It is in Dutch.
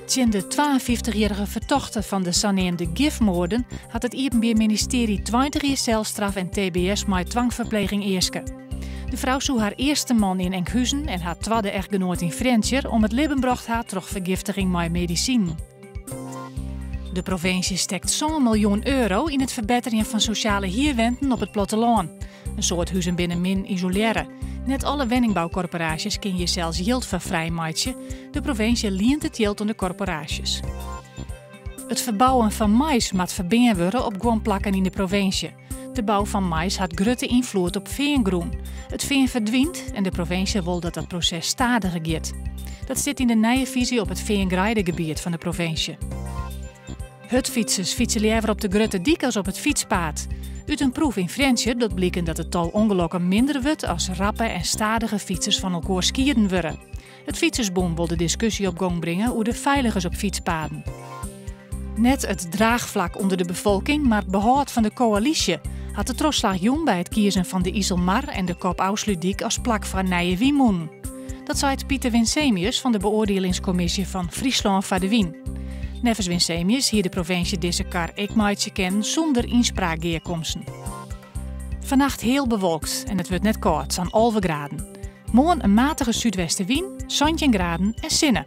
Tjen de 52-jarige vertochter van de zogenaamde gifmoorden had het Iepenbier ministerie 20 jaar celstraf en tbs met dwangverpleging eerske. De vrouw zoekt haar eerste man in Enkhuizen en haar tweede echtgenoot in Frentjer om het leven bracht haar door vergiftiging met medicijn. De provincie steekt zo'n miljoen euro in het verbeteren van sociale hierwenten op het platteland. Een soort huizen binnen min isoleren. Net alle woningbouwcorporaties kun je zelfs yield vervrijmaatje. De provincie leent het yield aan de corporaties. Het verbouwen van mais moet verbinden worden op grondplakken in de provincie. De bouw van mais had grote invloed op veengroen. Het veen verdwijnt en de provincie wil dat dat proces stadiger gaat. Dat zit in de nieuwe visie op het veengrijdegebied van de provincie. Hutfietsers fietsen liever op de grote dik als op het fietspad. Uit een proef in Frentjer dat blijkt dat het tal ongelukken minder wordt als rappe en stadige fietsers van elkaar skieren worden. Het Fietsersbond wil de discussie op gang brengen hoe de veiligers op fietspaden. Net het draagvlak onder de bevolking, maar het behoud van de coalitie had de trosslag jong bij het kiezen van de Iselmar en de Kop Ausludiek als plak van Nije Wiemoen. Dat zei het Pieter Winsemius van de beoordelingscommissie van Friesland van de Wien. Nevens Winsemius hier de provincie deze kar ikmaatje kennen zonder inspraakgeerkomsten. Vannacht heel bewolkt en het wordt net koud, aan 11 graden. Morgen een matige zuidwestenwind, 17 graden en zinnen.